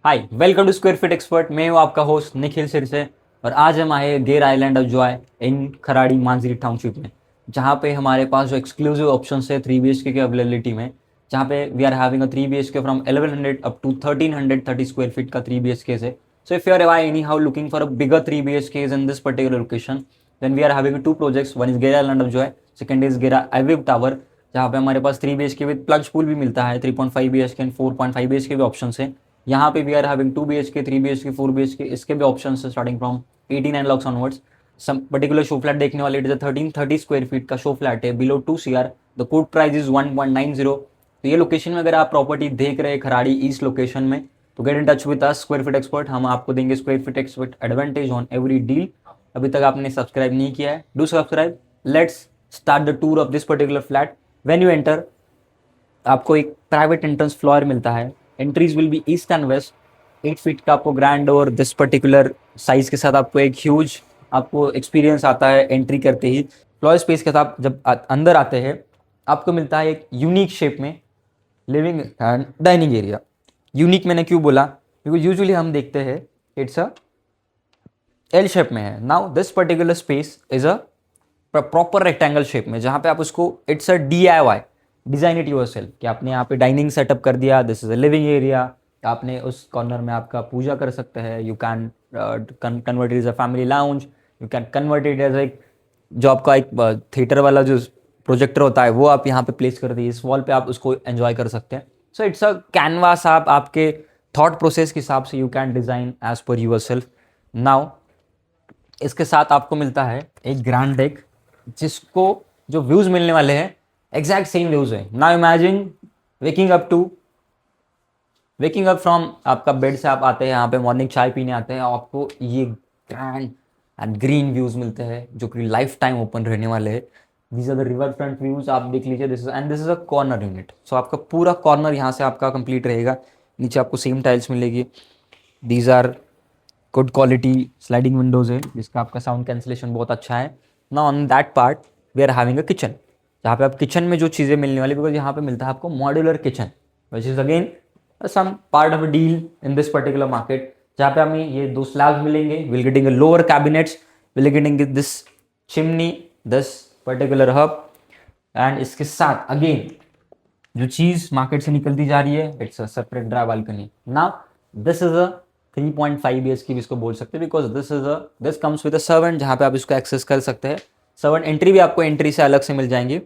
Hi, welcome to square feet expert. मैं हूँ आपका होस्ट निखिल सिरसे और आज हम आए गेर island of joy in Kharadi Manjari township में, जहाँ पे हमारे पास जो एक्सक्लूसिव ऑप्शन है 3 BHK की अवेलेबिलिटी में, जहाँ पे we are having a 3 BHK from 1100 up to 1330 square feet का 3 BHK है। So if you are anyhow looking for a bigger 3 BHK in this particular location, then we are having two projects. One is Gera island of joy, second is Gera आइविव tower, जहाँ पे हमारे पास 3 BHK with plug pool भी मिलता है। 3.5 BHK and 4.5 BHK भी option है। यहाँ पे we are having 2 BHK, 3 BHK, 4 BHK, इसके भी ऑप्शन है starting from 89 lakh onwards. Some particular show flat देखने वाले, इट इज 1330 स्क्वायर फीट का शो फ्लैट है below 2 CR। The quoted price is 1.90। तो ये लोकेशन में अगर आप प्रॉपर्टी देख रहे हैं खराड़ी ईस्ट लोकेशन में, तो get in touch with us square feet expert. हम आपको देंगे square feet expert advantage on every deal. अभी तक आपने सब्सक्राइब नहीं किया है, do subscribe. Let's start the tour of this particular flat. When you enter, आपको एक प्राइवेट एंट्रेंस फ्लोर मिलता है। Entries will be east and west. 8 feet का आपको ग्रैंड और दिस पर्टिकुलर साइज के साथ आपको एक ह्यूज आपको एक्सपीरियंस आता है एंट्री करते ही। फ्लोर स्पेस के साथ जब अंदर आते हैं, आपको मिलता है एक यूनिक शेप में living and dining area. Unique मैंने क्यों बोला? बिकॉज यूजुअली हम देखते हैं इट्स अ एल शेप में है। Now this particular space is a proper rectangle shape में, जहाँ पे आप उसको it's a DIY, design it yourself, कि आपने यहाँ पे डाइनिंग सेटअप कर दिया। This is a living area. आपने उस कॉर्नर में आपका पूजा कर सकते हैं। You can convert it as a family lounge. You can convert it as एक जो आपका एक थिएटर वाला जो प्रोजेक्टर होता है, वो आप यहाँ पे प्लेस कर दिए। इस वॉल पे आप उसको एंजॉय कर सकते हैं। So it's a canvas. आप आपके थॉट प्रोसेस के हिसाब से you can design as per yourself. Now इसके साथ आपको मिलता है एक ग्रैंड डेक, जिसको जो व्यूज मिलने वाले हैं एग्जैक्ट सेम व्यूज है। Now imagine waking up from आपका बेड से आप आते हैं यहाँ पे, मॉर्निंग चाय पीने आते हैं, आपको ये ग्रैंड एंड ग्रीन व्यूज मिलते हैं जो कि लाइफ टाइम ओपन रहने वाले हैं। These are the river front views. आप देख लीजिए, this is a corner unit. So आपका पूरा कॉर्नर यहाँ से आपका कंप्लीट रहेगा। नीचे आपको सेम टाइल्स मिलेगी। These are good quality sliding windows है, जिसका आपका साउंड कैंसिलेशन बहुत अच्छा है। ना on that part we are having a kitchen, जहाँ पे आप किचन में जो चीज़ें मिलने वाली, बिकॉज यहाँ पे मिलता है आपको modular kitchen, which is again some part of a deal in this particular market. जहाँ पे हमें ये दो स्लैब्स मिलेंगे, we'll getting a lower cabinets, we'll getting this chimney, this particular hob. And इसके साथ अगेन जो चीज मार्केट से निकलती जा रही है, it's a separate dry balcony. Now this is a 3.5 BHK भी इसको बोल सकते हैं, because this comes with a servant, जहाँ पे आप इसको एक्सेस कर सकते हैं। सर्वेंट एंट्री भी आपको एंट्री से अलग से मिल जाएंगी।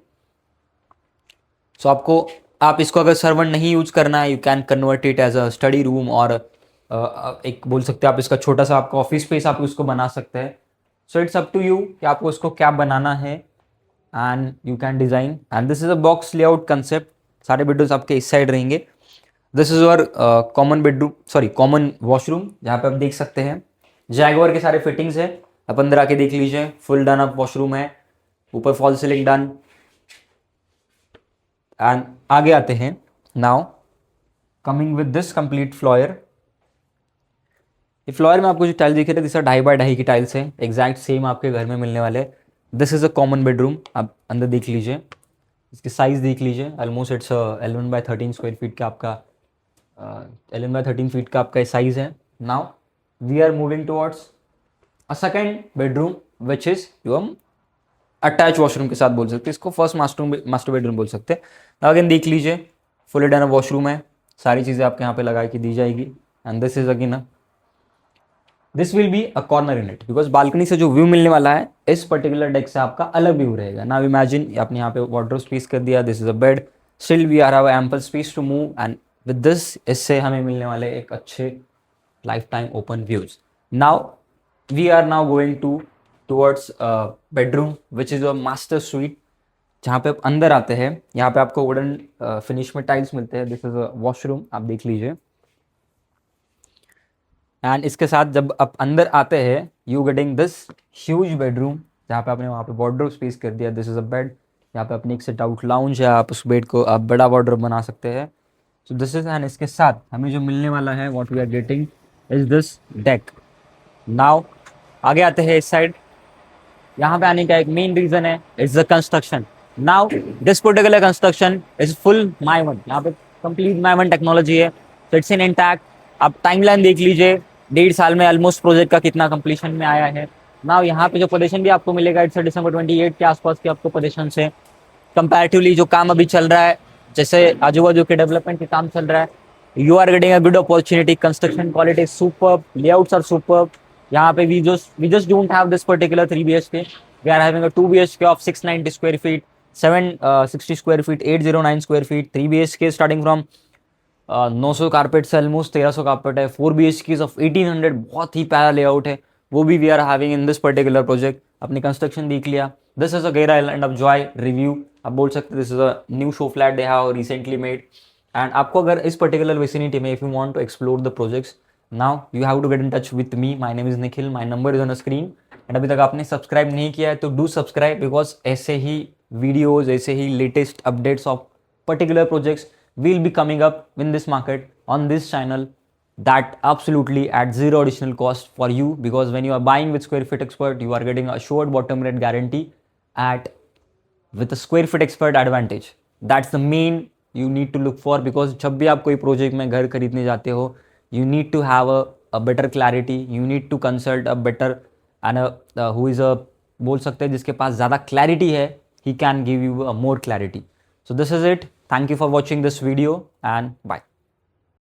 सो आपको आप इसको अगर सर्वेंट नहीं यूज करना है, you can convert it as a study room, और एक बोल सकते हैं आप इसका छोटा सा आपका ऑफिस स्पेस आप उसको बना सकते हैं। So it's up to you कि आपको उसको क्या बनाना है, and you can design. And this is a box layout concept. सारे बेडरूम्स आपके इस साइड रहेंगे। This is your common bedroom, sorry common washroom, जहाँ पे आप देख सकते हैं जैगवार के सारे फिटिंग्स है। आप अंदर आके देख लीजिए, फुल डन अप वॉशरूम है, ऊपर फॉल सीलिंग डन। एंड आगे आते हैं। Now coming with this complete floor. ये फ्लोयर में आपको जो टाइल दिख रहे हैं, दिस 2.5 बाय 2.5 की टाइल्स है, एग्जैक्ट सेम आपके घर में मिलने वाले। This is a common bedroom. आप अंदर देख लीजिए, इसकी साइज देख लीजिए, almost it's 11 by 13 square feet का आपका 11 बाय 13 फीट का आपका साइज है। Now we are moving towards a second bedroom, which is your attach washroom के साथ बोल सकते हैं इसको, फर्स्ट मास्टर बेडरूम बोल सकते हैं। अगेन देख लीजिए, फुली डन वॉशरूम है, सारी चीज़ें आपके यहाँ पे लगा के दी जाएगी। And this is again this will be a corner unit, because balcony से जो व्यू मिलने वाला है इस पर्टिकुलर डेक से आपका अलग व्यू रहेगा। नाउ इमेजिन आपने यहाँ पे वार्डरोब स्पेस कर दिया, this is a bed, still we are have ample space to move. And with this, इससे हमें मिलने वाले एक अच्छे lifetime open views. Now we are now going towards bedroom, which is a master suite. जहाँ पे आप अंदर आते हैं, यहाँ पे आपको वुडन फिनिश में टाइल्स मिलते हैं। दिस इज अ वॉशरूम, आप देख लीजिए। एंड इसके साथ जब आप अंदर आते हैं, you getting this huge bedroom, जहाँ पे आपने वहाँ पे वार्डरोब स्पेस कर दिया। दिस इज अ बेड, यहाँ पे अपनी एक सेट आउट लाउंज है, आप उस बेड को आप बड़ा वार्डरोब बना सकते हैं। सो दिस इज, एंड इसके साथ हमें जो मिलने वाला है, what we are getting is this deck. Now आगे आते हैं इस साइड। यहाँ पे आने का एक मेन रीजन है, it's the construction. Now this particular construction is full Mivan. यहाँ पे कंप्लीट माइवन टेक्नोलॉजी है, so इट्स इन इंटैक्ट। आप टाइमलाइन देख लीजिए, 1.5 साल में ऑलमोस्ट प्रोजेक्ट का कितना कंप्लीशन में आया है ना। यहाँ पे जो पोजीशन भी आपको मिलेगा इट्स December 28 के आसपास की आपको पोजीशन से कंपैरेटिवली जो काम अभी चल रहा है, जैसे आजू बाजू के डेवलपमेंट के काम चल रहा है, you are getting a good opportunity. Construction quality super, layouts are super. यहाँ पे we just don't have this particular 3 BHK, we are having a 2 BHK of 690 square feet, 760 square feet, 809 square feet, 3 BHK starting from 900 carpet से almost 1300 carpet है, 4 BHK of 1800, बहुत ही प्यारा layout है, वो भी we are having in this particular project. अपनी construction देख लिया। दिस इज अ गेर आइलैंड ऑफ जॉय रिव्यू, आप बोल सकते this is a new show flat they have recently made. And आपको अगर इस पर्टिकुलर विसिनिटी में if you want to explore the projects, now you have to get in touch with me. My name is Nikhil, my number is on the screen. And अभी तक आपने subscribe नहीं किया है तो डू सब्सक्राइब, बिकॉज ऐसे ही वीडियोज, ऐसे ही latest updates of particular projects will be coming up in this market on this channel, that absolutely at zero additional cost for you, because when you are buying with Square Fit Expert you are getting assured bottom rate guarantee at with a Square Fit Expert advantage. That's the main you need to look for, because जब भी आप कोई project में घर खरीदने जाते हो you need to have a better clarity, you need to consult a better and who is a, बोल सकते हैं जिसके पास ज़्यादा क्लैरिटी है, he can give you a more clarity. So this is it. Thank you for watching this video and bye.